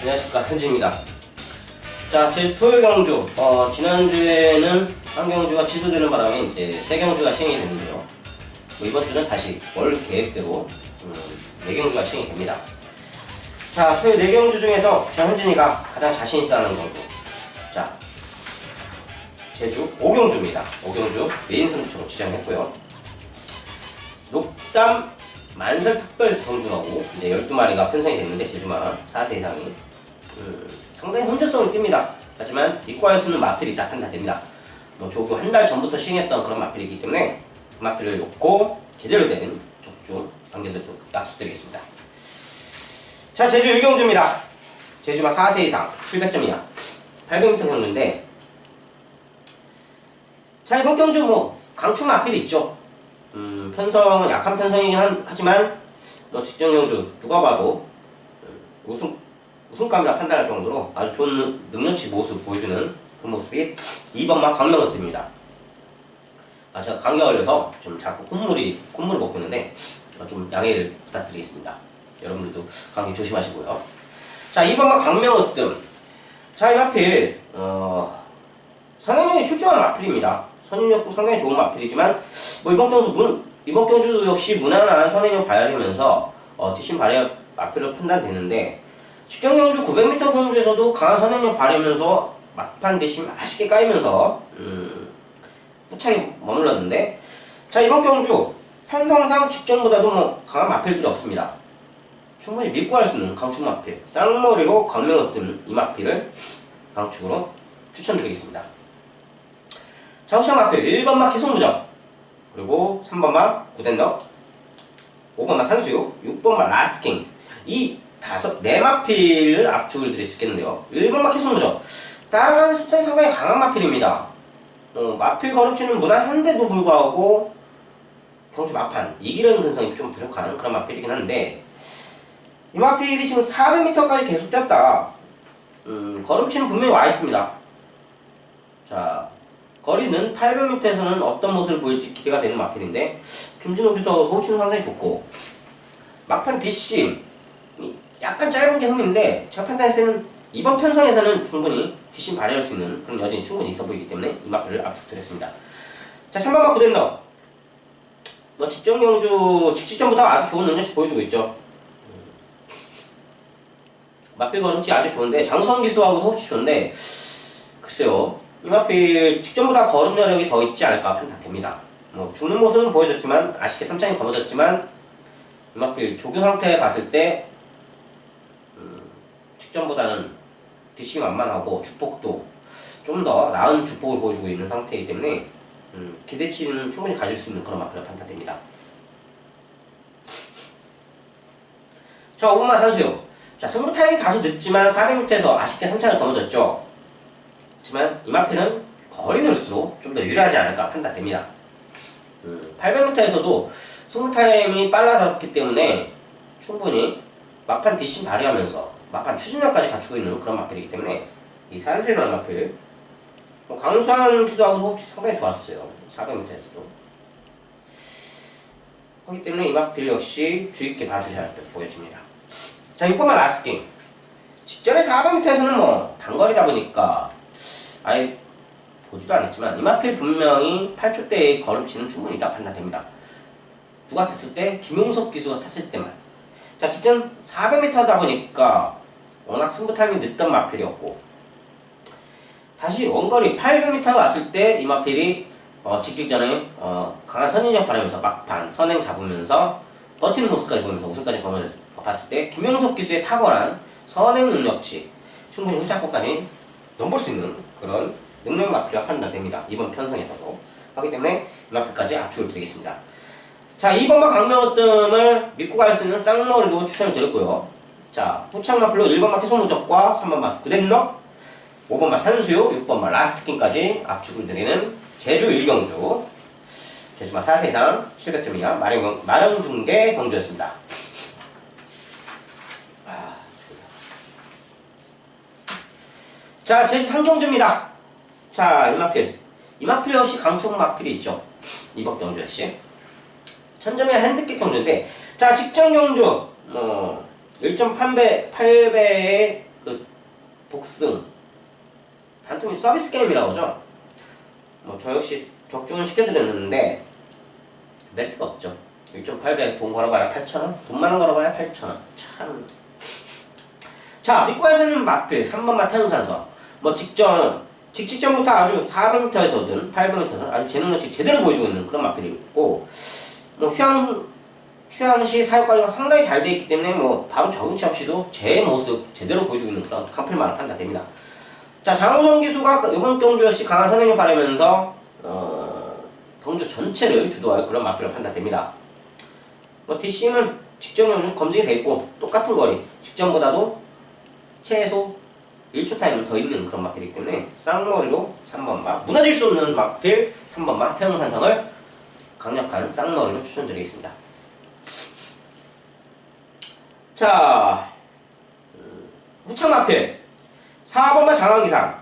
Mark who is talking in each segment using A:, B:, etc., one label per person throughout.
A: 안녕하십니까, 현지입니다. 자, 제 토요 경주, 지난주에는 한 경주가 취소되는 바람에 이제 세 경주가 시행이 됐는데요. 이번 주는 다시 월 계획대로 네 경주가 시행이 됩니다. 자, 토요 네 경주 중에서 저 현진이가 가장 자신 있어 하는 경주. 자, 제주 5경주입니다. 5경주 메인 선수로 지정했고요. 녹담 만설 특별 경주라고 이제 12마리가 편성이 됐는데 제주만 4세 이상이 상당히 혼재성을 띱니다. 하지만 입고 할 수 있는 마필이 딱 판단됩니다. 조교 한 달 전부터 시행했던 그런 마필이기 때문에 그 마필을 놓고 제대로 된 적중 안견들도 약속드리겠습니다. 자, 제주 1경주입니다. 제주마 4세 이상 700점 이하 800m 경주인데, 자, 이번 경주 강축 마필이 있죠. 편성은 약한 편성이긴 하지만 직전 경주 누가 봐도 우승감이라 판단할 정도로 아주 좋은 능력치 모습 보여주는 그 모습이 2번마 강명어뜸입니다. 제가 감기가 걸려서 좀 자꾸 콧물을 먹고 있는데 좀 양해를 부탁드리겠습니다. 여러분들도 감기 조심하시고요. 자, 2번마 강명어뜸. 자, 이 마필 선행력이 출중한 마필입니다. 선행력도 상당히 좋은 마필이지만 이번 경주도 역시 무난한 선행력 발휘하면서 뒷심 발휘 마필로 판단되는데, 직전 경주 900m 경주에서도 강한 선행력 발휘하면서 막판 뒷심 맛있게 까이면서 후차게 머물렀는데, 자, 이번 경주 편성상 직전보다도 강한 마필들이 없습니다. 충분히 믿고 할 수 있는 강축 마필, 쌍머리로 광명을 뜨는 이 마필을 강축으로 추천드리겠습니다. 자, 후차 마필 1번마 캐손무적, 그리고 3번마 구덴덕, 5번마 산수유, 6번마 라스트킹, 이 네 마필을 압축을 드릴 수 있겠는데요. 1번마 캐손무적, 따라가는 습성이 상당히 강한 마필입니다. 마필 걸음치는 무난한데도 불구하고 경주 막판 이기려는 근성이 좀 부족한 그런 마필이긴 한데, 이 마필이 지금 400m까지 계속 뛰었다. 걸음치는 분명히 와 있습니다. 자, 거리는 800m에서는 어떤 모습을 보일지 기대가 되는 마필인데, 김진호 기수 호흡치는 상당히 좋고, 막판 뒷심 약간 짧은 게 흠인데, 제가 판단했을 때는 이번 편성에서는 충분히 뒷심 발휘할 수 있는 그런 여진이 충분히 있어 보이기 때문에 이 마필을 압축드렸습니다. 자, 3번마 구덴덕. 직전 경주 직전보다 아주 좋은 능력치 보여주고 있죠. 마필 걸음치 아주 좋은데, 장우성 기수하고도 호흡치 좋은데, 글쎄요, 이 마필 직전보다 걸음 여력이 더 있지 않을까 판단됩니다. 죽는 모습은 보여줬지만, 아쉽게 3장이 거머졌지만, 이 마필 조교 상태 봤을 때 직전보다는 뒷심이 만만하고 주폭도 좀 더 나은 주폭을 보여주고 있는 상태이기 때문에 기대치는 충분히 가질 수 있는 그런 마필로 판단됩니다. 자, 5번마 산수요. 자, 승부 타임이 다소 늦지만 400m에서 아쉽게 3차를 거머졌죠. 하지만 이 마필은 거리늘수록 좀 더 유리하지 않을까 판단됩니다. 800m에서도 승부 타임이 빨라졌기 때문에 충분히 막판 뒷심 발휘하면서 막판 추진력까지 갖추고 있는 그런 마필이기 때문에 이 산수라는 마필, 강수한 기수하고 호흡이 상당히 좋았어요. 400m에서도. 그렇기 때문에 이 마필 역시 주의있게 봐주셔야 할 듯 보여집니다. 자, 6번마 라스팅. 직전에 400m에서는 단거리다 보니까 아예 보지도 않았지만, 이 마필 분명히 8초대의 걸음치는 충분히 있다 판단됩니다. 누가 탔을 때? 김용석 기수가 탔을 때만. 자, 직전 400m다 보니까 워낙 승부 타임이 늦던 마필이었고, 다시 원거리 800m가 왔을 때 이 마필이 직전에 강한 선행력 발휘하면서 막판 선행 잡으면서 버티는 모습까지 보면서 우승까지 봤을 때 김용석 기수의 탁월한 선행 능력치, 충분히 후차권까지 넘볼 수 있는 그런 능력 마필이라 판단됩니다. 이번 편성에서도. 하기 때문에 이 마필까지 압축을 드리겠습니다. 자, 2번마 강명어뜸을 믿고 갈 수 있는 쌍머리로 추천을 드렸고요. 자, 후창 마필로 1번마 캐손무적과 3번마 구덴덕, 5번마 산수요, 6번마 라스트킹까지 압축을 드리는 제주 1경주, 제주마 4세 이상 700점 이하 마령중계 경주였습니다. 자, 제주 3경주입니다. 자, 이 마필 역시 강축 마필이 있죠. 이번 경주 역시 천점의 핸드캡 경주인데, 자, 직전 경주 1.8배의 그 복승, 단통이 서비스 게임이라고 하죠. 뭐 저 역시 적중은 시켜드렸는데 메리트가 없죠. 1.8배 돈 걸어봐야 8,000원? 돈 많은 걸어봐야 8,000원. 참. 자, 미과에서는 마필, 3번마 태양산서. 뭐 직전부터 아주 400m에서든 800m에서든 아주 재능력치 제대로 보여주고 있는 그런 마필이 있고, 뭐 휴양시 사육관리가 상당히 잘 되어 있기 때문에 뭐 바로 적응치 없이도 제 모습 제대로 보여주고 있는 그런 칸필마로 판단됩니다. 자, 장우성 기수가 이번 경주 역시 강한 선행을 바라면서 경주 전체를 주도할 그런 마필로 판단됩니다. 뭐 DC는 직전 경주 검증이 되어 있고 똑같은 거리, 직전보다도 최소 1초 타임은 더 있는 그런 마필이기 때문에 쌍머리로 3번마, 무너질 수 없는 마필 3번마 태양산성을 강력한 쌍머리로 추천드리겠습니다. 자, 후창마필 4번마 장항기상,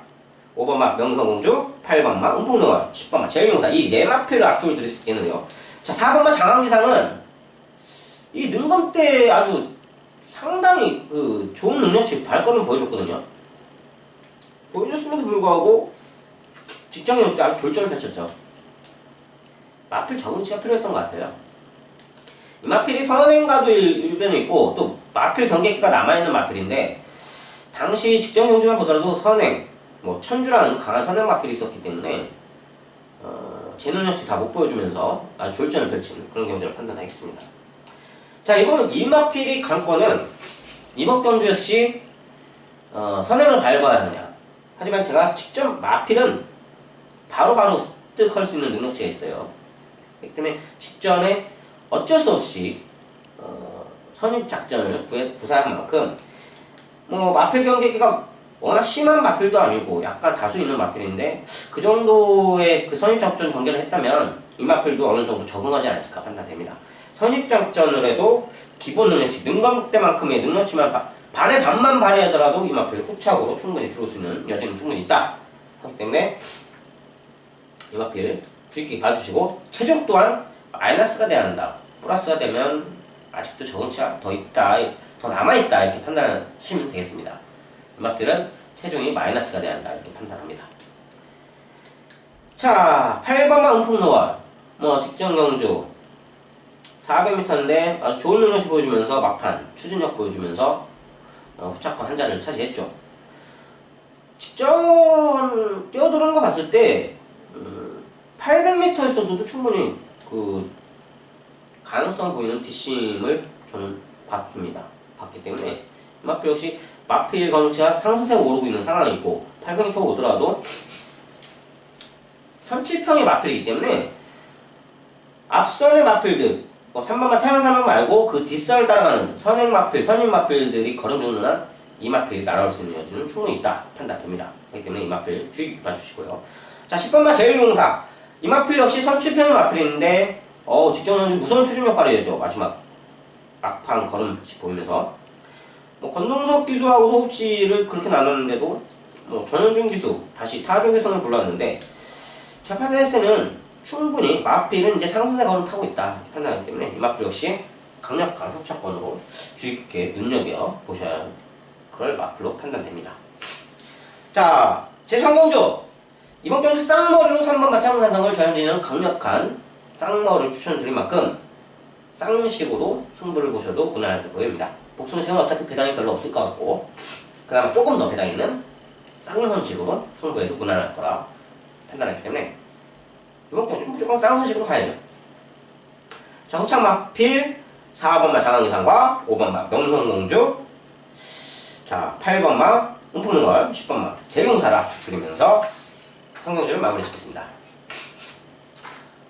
A: 5번마 명성공주, 8번마 음풍노월, 10번마 제일용사, 이 네 마필을 앞쪽을 드릴 수 있겠는데요. 자, 4번마 장항기상은 이 능검 때 아주 상당히 그 좋은 능력치 발걸음을 보여줬거든요. 보여줬음에도 불구하고 직전경 때 아주 졸전을 펼쳤죠. 마필 적응치가 필요했던 것 같아요. 이 마필이 선행과도 일변이 있고 또 마필 경계기가 남아있는 마필인데, 당시 직전 경주만 보더라도 선행, 뭐 천주라는 강한 선행 마필이 있었기 때문에 제 능력치 다 못 보여주면서 아주 졸전을 펼친 그런 경주를 판단하겠습니다. 자, 이번 이 마필이 강권은 이번 경주 역시 선행을 밟아야 하느냐. 하지만 제가 직접 마필은 바로바로 습득할 수 있는 능력치가 있어요. 그렇기 때문에 직전에 어쩔 수 없이 선입작전을 구사한 만큼 뭐 마필 경계기가 워낙 심한 마필도 아니고 약간 다수 있는 마필인데 그 정도의 그 선입작전 전개를 했다면 이 마필도 어느 정도 적응하지 않았을까 판단됩니다. 선입작전을 해도 기본 능력치, 능검 때만큼의 능력치만 반의 반만 발휘하더라도 이 마필 후착으로 충분히 들어올 수 있는 여지는 충분히 있다 하기 때문에 이 마필 주의 깊게 봐주시고, 체중 또한 마이너스가 돼야 한다. 플러스가 되면 아직도 적응치가 더 있다, 더 남아있다 이렇게 판단하시면 되겠습니다. 이 마필은 체중이 마이너스가 돼야 한다 이렇게 판단합니다. 자, 8번마 음풍노월, 뭐 직전 경주 400m인데 아주 좋은 능력치 보여주면서 막판 추진력 보여주면서 후착권 한 자리를 차지했죠. 직전 뛰어들어오는 거 봤을 때 800m에서도 충분히 그 가능성 보이는 뒷심을 저는 봤기 때문에 마필 역시 마필 경치가 상승세가 오르고 있는 상황이고 800m 오더라도 선취평의 마필이기 때문에 앞선의 마필들, 3번마 태양산만 말고 그 뒷선을 따라가는 선행 마필, 선임 마필들이 걸음주는 이 마필이 날아올 수 있는 여지는 충분히 있다 판단됩니다. 그렇기 때문에 이 마필 주의 깊게 봐주시고요. 자, 10번마 제일용사, 이 마필 역시 선취평의 마필인데 직전은 무서운 추진력 발휘되죠. 마지막 막판 걸음씩 보이면서 뭐 권동석 기수하고도 흡지를 그렇게 나눴는데도 뭐 전현준 기수 다시 타조 기선을 골랐는데 제가 판단했을 때는 충분히 마필은 이제 상승세 걸음 타고 있다 판단하기 때문에 이 마필 역시 강력한 후착권으로 주의 깊게 눈여겨 보셔야 할 그럴 마필로 판단됩니다. 자, 제3경주 이번 경주 쌍머리로 3번마 태양산성을 저현진은 강력한 쌍머리를 추천드린 만큼 쌍식으로 승부를 보셔도 무난할 듯 보입니다. 복순식은 어차피 배당이 별로 없을 것 같고 그나마 조금 더 배당 있는 쌍선식으로 승부해도 무난할 거라 판단하기 때문에 이번 경주 무조건 쌍선식으로 가야죠. 자, 후착마필 4번마 장항기상과 5번마 명성공주, 자 8번마 음풍노월, 10번마 제룡사라 드리면서 성경주를 마무리 짓겠습니다.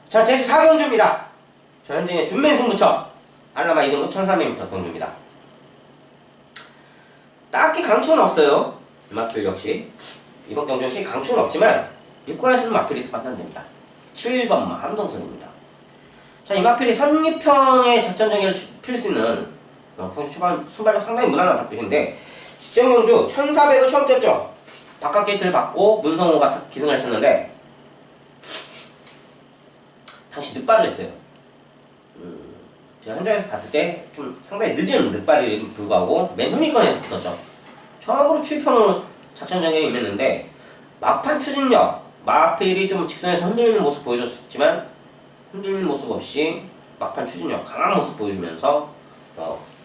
A: 자, 제4경주입니다. 저현진의 준맨승부처 알라마 2등급 1300m 경주입니다. 딱히 강추는 없어요. 이 마필 역시 이번 경주 역시 강추는 없지만 육군에서는 마필이 판단됩니다. 7번마 함동선입니다. 자, 이 마필이 선입평의 작전 전개를 펼 수 있는 경주 초반 순발력 상당히 무난한 마필인데 직전 경주 1400을 처음 뛰었죠. 바깥 게이트를 받고 문성호가 기승을 했었는데 당시 늦발을 했어요. 제가 현장에서 봤을 때 좀 상당히 늦은 늦발에 불구하고 맨 후미권에 붙었죠. 처음으로 추위평을 작전 전형이 임했는데 막판 추진력 마필이 좀 직선에서 흔들리는 모습 보여줬지만 흔들리는 모습 없이 막판 추진력 강한 모습 보여주면서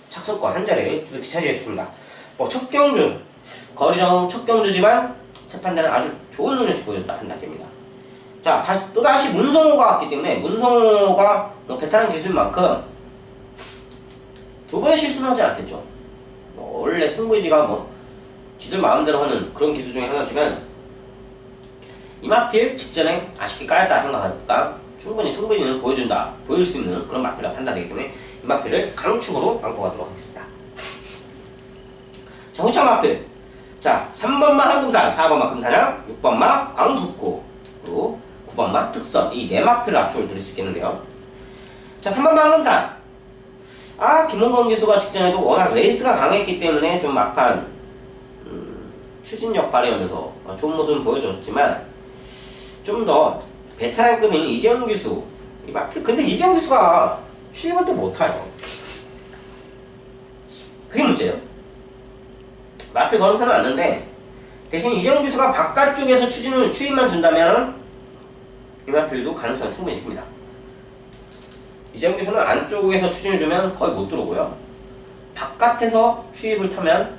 A: 착승권 한 자리를 두둑히 차지했습니다. 첫 경주 거리정 첫 경주지만 첫 판단은 아주 좋은 능력치 보여줬다 판단됩니다. 자, 또다시 문성호가 왔기 때문에 문성호가 베테랑 기술인 만큼 두 번의 실수는 하지 않겠죠. 원래 승부의지가 지들 마음대로 하는 그런 기술 중에 하나지만 이마필 직전에 아쉽게 까였다 생각하니까 충분히 승부의지는 보일 수 있는 그런 마필이라 판단되기 때문에 이마필을 강축으로 안고 가도록 하겠습니다. 자, 후차 마필. 자, 3번마 한금산, 4번마 금사냥, 6번마 광속구, 그리고 9번마 특선. 이 4마필을 압축을 드릴 수 있겠는데요. 자, 3번마 한금산. 김홍건 기수가 직전에도 워낙 레이스가 강했기 때문에 좀 막판 추진력 발휘하면서 좋은 모습을 보여줬지만 좀 더 베테랑급인 이재용 기수 근데 이재용 기수가 추입을 또 못타요. 그게 문제예요. 마필 걸음선은 왔는데 대신 이재용 기수가 바깥쪽에서 추입만 준다면 이 마필도 가능성이 충분히 있습니다. 이재용 기수는 안쪽에서 추진을 주면 거의 못 들어오고요. 바깥에서 추입을 타면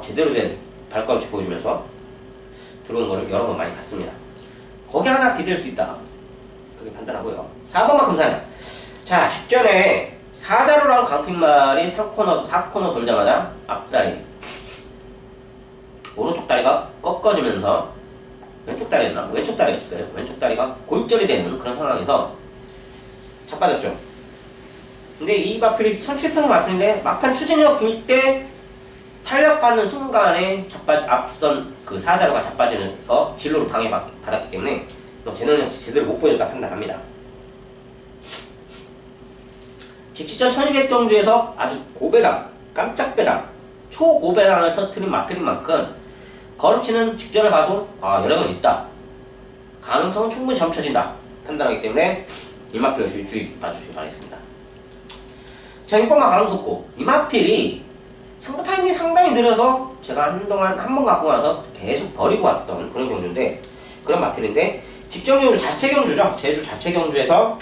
A: 제대로 된 발걸음치 보여주면서 들어오는 거를 여러 번 많이 봤습니다. 거기 하나 기댈 수 있다. 그렇게 판단하고요. 4번마 금사냥. 자, 직전에 사자로랑 강핀말이 4코너 돌자마자 앞다리 오른쪽 다리가 꺾어지면서 왼쪽 다리였나? 왼쪽 다리였을 거예요. 왼쪽 다리가 골절이 되는 그런 상황에서 자빠졌죠. 근데 이 마필이 선출평의 마필인데 막판 추진력 줄 때 탄력받는 순간에 앞선 그 사자로가 자빠지면서 진로를 방해받았기 때문에 재능력 제대로 못 보여줬다 판단합니다. 직전 1200경주에서 아주 고배당, 깜짝 배당, 초고배당을 터뜨린 마필인 만큼 걸음치는 직전에 봐도 여러 건 있다. 가능성은 충분히 점쳐진다. 판단하기 때문에 이 마필을 주의 봐주시기 바라겠습니다. 자, 6번마 강속구. 이 마필이 승부 타이밍이 상당히 느려서 제가 한동안 한 번 갖고 나서 계속 버리고 왔던 그런 경주인데 그런 마필인데 직전 경주 자체 경주죠. 제주 자체 경주에서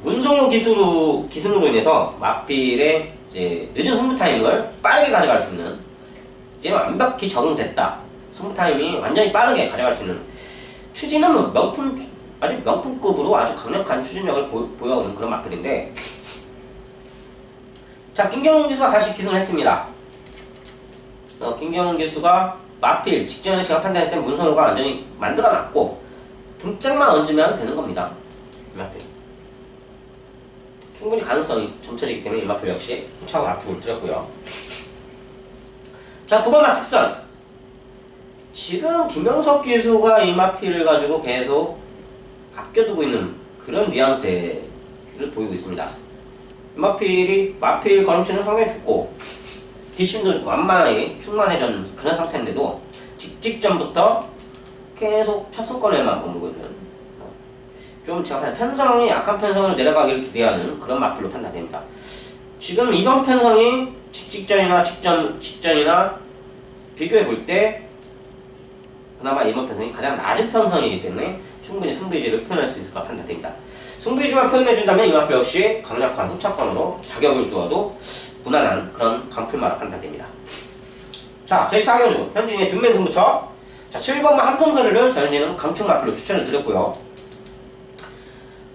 A: 문성호 기승으로 인해서 마필의 이제 늦은 승부 타이밍을 빠르게 가져갈 수 있는 이제 완벽히 적응됐다. 승부 타이밍이 완전히 빠르게 가져갈 수 있는 추진은 아주 명품급으로 아주 강력한 추진력을 보여오는 그런 마필인데 자, 김경훈 기수가 다시 기승을 했습니다. 김경훈 기수가 마필 직전에 제가 판단했을 때 문성호가 완전히 만들어놨고 등짝만 얹으면 되는 겁니다. 마필 충분히 가능성이 점쳐지기 때문에 이 마필 역시 후차고 압축을 드렸고요. 자, 9번마 특선. 지금 김영석 기수가 이 마필을 가지고 계속 아껴두고 있는 그런 뉘앙스를 보이고 있습니다. 마필 걸음치는 상당히 좋고 뒷심도 완만하게 충만해진 그런 상태인데도 직전부터 계속 차승권에만 머물고 있는 좀 제가 편성이 약한 편성을 내려가기를 기대하는 그런 마필로 판단됩니다. 지금 이번 편성이 직전이나 비교해 볼 때 그나마 이번 편성이 가장 낮은 편성이기 때문에 충분히 승부의지를 표현할 수 있을 거라 판단됩니다. 승부의지만 표현해준다면 이 마필 역시 강력한 후차권으로 자격을 주어도 무난한 그런 강필마라 판단됩니다. 자, 제4경주 현진의 준맨 승부처. 자, 7번마 한통서리를 저현진은 강축 마필로 추천을 드렸고요.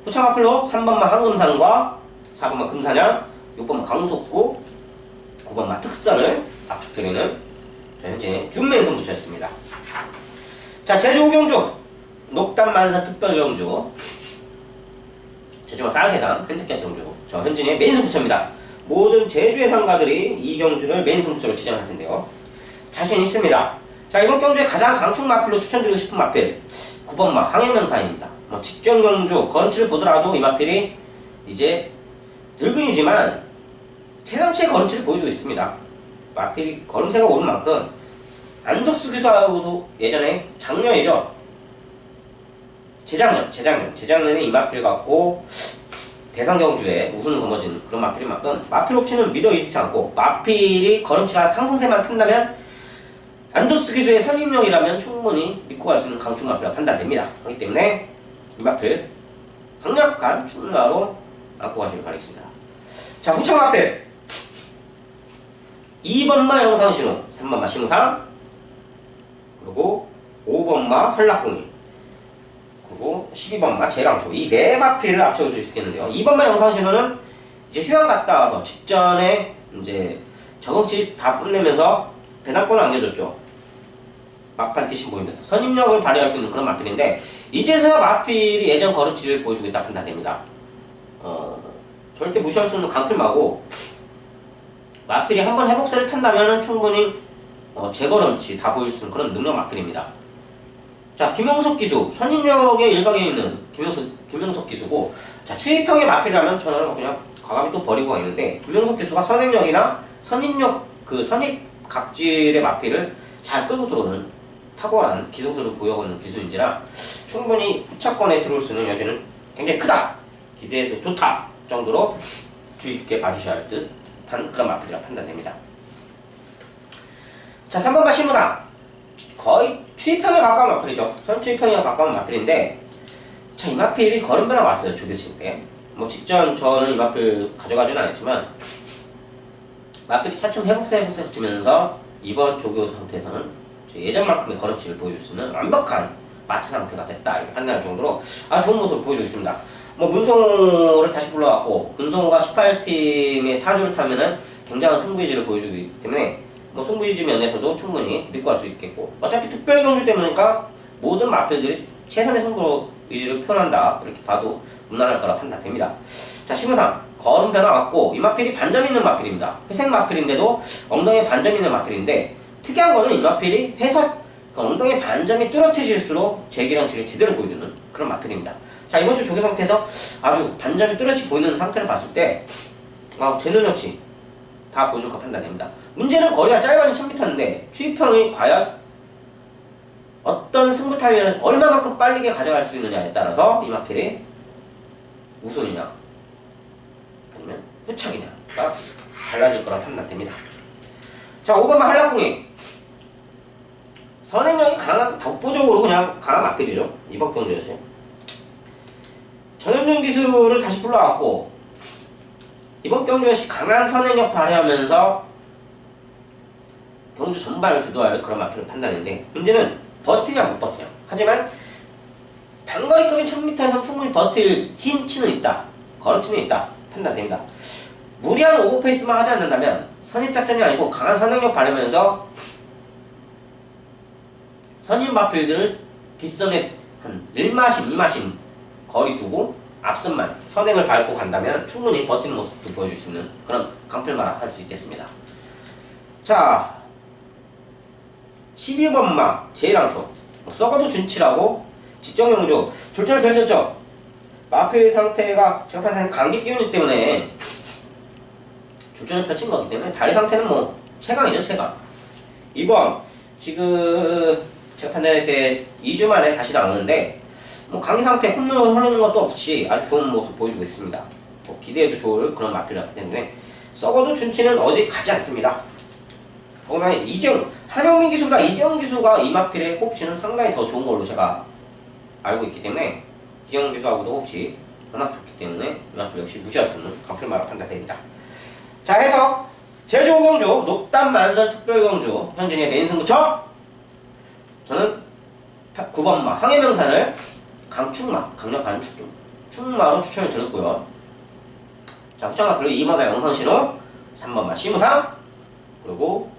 A: 후차 마필로 3번마 한금산과 4번마 금사냥, 6번마 강속구, 9번마 특선을 압축드리는 저현진의 준맨 승부처였습니다. 자, 제주 5경주 녹담만사 특별경주 제주와 사세상 펜트켓 경주 저 현진의 메인 승부처입니다. 모든 제주의 상가들이 이 경주를 메인 승부처로 지정할 텐데요. 자신 있습니다. 자, 이번 경주에 가장 강축 마필로 추천드리고 싶은 마필 9번마 항해명산입니다. 직전 경주 걸음치를 보더라도 이 마필이 이제 늙은이지만 최상치의 걸음치를 보여주고 있습니다. 마필이 걸음새가 오른 만큼 안덕수 기수하고도 예전에 작년이죠. 재작년에 이 마필 갖고 대상경주에 우승을 거머쥔 그런 마필인 만큼 마필 옵치는 믿어 잊지 않고 마필이 걸음치가 상승세만 탄다면 안조스 기수의 선입력이라면 충분히 믿고 갈 수 있는 강충 마필이라 판단됩니다. 그렇기 때문에 이 마필 강력한 충마로 안고 가시길 바라겠습니다. 자, 후창 마필 2번마 영상신호, 3번마 신호상, 그리고 5번마 한락궁이, 그리고 12번마 제랑초, 이 네 마필을 앞서줄 수 있겠는데요. 2번마 영상신호는 이제 휴양 갔다 와서 직전에 이제 적응치 다 끝내면서 배낭권을 안겨줬죠. 막판 뛰신 보이면서 선임력을 발휘할 수 있는 그런 마필인데, 이제서야 마필이 예전 걸음치를 보여주고 있다 판단됩니다. 절대 무시할 수 없는 강필마고, 마필이 한번 회복세를 탄다면 충분히 재걸음치 다 보여줄 수 있는 그런 능력 마필입니다. 자, 김용석 기수, 선임력의 일각에 있는 김용석 기수고, 자, 추위평의 마필이라면 저는 그냥 과감히 또 버리고 가있는데, 김용석 기수가 선임력이나 선임력 그 선입 각질의 마필을 잘 끌고 들어오는 탁월한 기술을 보여오는 기술인지라 충분히 후차권에 들어올 수 있는 여지는 굉장히 크다, 기대해도 좋다 정도로 주의 깊게 봐주셔야 할 듯한 그런 마필이라 판단됩니다. 자, 3번마 신무상, 거의 추위평에 가까운 마필이죠. 선추위평에 가까운 마필인데, 자, 이 마필이 걸음변화 왔어요. 조교칠 때. 뭐 직전 저는 이 마필 가져가지는 않았지만, 마필이 차츰 회복세 주면서 이번 조교 상태에서는 예전만큼의 걸음치를 보여줄 수 있는 완벽한 마차 상태가 됐다, 이렇게 판단할 정도로 아주 좋은 모습을 보여주고 있습니다. 뭐 문성호를 다시 불러왔고, 문성호가 18팀의 타주를 타면은 굉장한 승부의지를 보여주기 때문에 뭐 승부의지 면에서도 충분히 믿고 갈 수 있겠고, 어차피 특별 경주 때문이니까 모든 마필들이 최선의 승부의지를 표현한다, 이렇게 봐도 무난할 거라 판단됩니다. 자, 신무상 걸음 변화 왔고, 이 마필이 반점 있는 마필입니다. 회색 마필인데도 엉덩이에 반점 있는 마필인데, 특이한 거는 이 마필이 그 엉덩이 반점이 뚜렷해질수록 재기량치를 제대로 보여주는 그런 마필입니다. 자, 이번 주 조교 상태에서 아주 반점이 뚜렷이 보이는 상태를 봤을 때, 제 능력치 다 보여줄 거 판단됩니다. 문제는 거리가 짧아진 1000m인데, 추위평이 과연 어떤 승부 타이밍을 얼마만큼 빠르게 가져갈 수 있느냐에 따라서 이 마필이 우선이냐 아니면 후착이냐가 달라질 거라 판단됩니다. 자, 5번마 한락궁이 선행력이 강한, 독보적으로 그냥 강한 마필이죠. 이번 경주였어요. 전현준 기수를 다시 불러왔고, 이번 경주 역시 강한 선행력 발휘하면서 경주 전반을 주도할 그런 마필을 판단했는데, 문제는 버티냐 못 버티냐. 하지만 단거리급인 1000m에서 충분히 버틸 힘치는 있다, 걸음치는 있다 판단됩니다. 무리한 오버페이스만 하지 않는다면 선입작전이 아니고 강한 선행력 발휘하면서 선임 마필들을 뒷선에 한 1마심, 2마심 거리 두고 앞선만 선행을 밟고 간다면 충분히 버티는 모습도 보여줄 수 있는 그런 강필마라 할 수 있겠습니다. 자, 12번마 제일항초, 썩어도 준치라고 직전경주 졸전을 펼쳤죠. 마필 상태가 제가 판단하는 감기 기운이기 때문에 졸전을 펼친 거기 때문에 다리 상태는 뭐 최강이죠, 최강. 이번 지금 제가 판단할 때 2주 만에 다시 나오는데, 뭐 강의 상태 콧물 흐르는 것도 없이 아주 좋은 모습 보여주고 있습니다. 뭐 기대해도 좋을 그런 마필이기 때문에 썩어도 준치는 어디 가지 않습니다. 그러면 한영민 기수보다 이재용 기수가 이 마필의 호흡치는 상당히 더 좋은 걸로 제가 알고 있기 때문에, 이재용 기수하고도 호흡치 워낙 좋기 때문에 이 마필 역시 무시할 수 없는 강필마라 판단됩니다. 자, 해서 제주 5경주 녹담 만설 특별경주 현진의 메인 승부처, 저는 9번마 항해명산을 강충마, 강력한 충마로 추천을 드렸고요. 자, 후창마필로 2번마 영상신호, 3번마 시무상, 그리고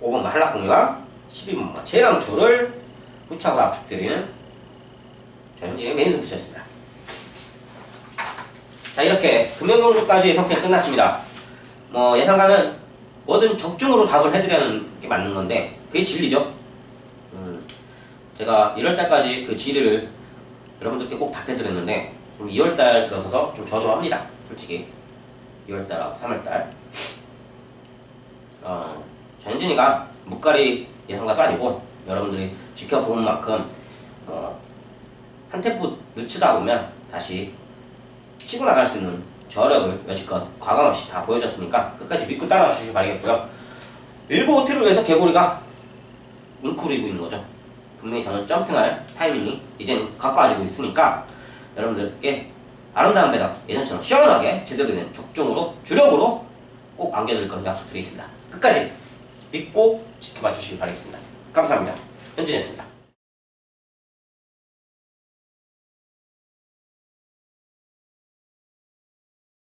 A: 5번마 한락궁이와 12번마 제랑초를 후착으로 압축드리는 저 현진의 메인 승부처였습니다. 자, 이렇게 금요경주까지 선편 끝났습니다. 뭐 예상가는 뭐든 적중으로 답을 해드리는 게 맞는 건데 그게 진리죠. 제가 1월달까지 그 진리를 여러분들께 꼭 답해드렸는데, 좀 2월달 들어서서 좀 저조합니다. 솔직히 2월달하고 3월달 현진이가 묵가리 예상가도 아니고 여러분들이 지켜보는 만큼 한 템포 늦추다 보면 다시 치고 나갈 수 있는 저력을 여지껏 과감없이 다 보여줬으니까 끝까지 믿고 따라와 주시기 바라겠고요. 일부 OT를 위해서 개구리가 잉크로 입고 있는 거죠. 분명히 저는 점핑할 타이밍이 이제는 가까워지고 있으니까 여러분들께 아름다운 배당 예전처럼 시원하게 제대로 된 적중으로 주력으로 꼭 안겨드릴 거는 약속드리겠습니다. 끝까지 믿고 지켜봐 주시기 바라겠습니다. 감사합니다. 현진이었습니다.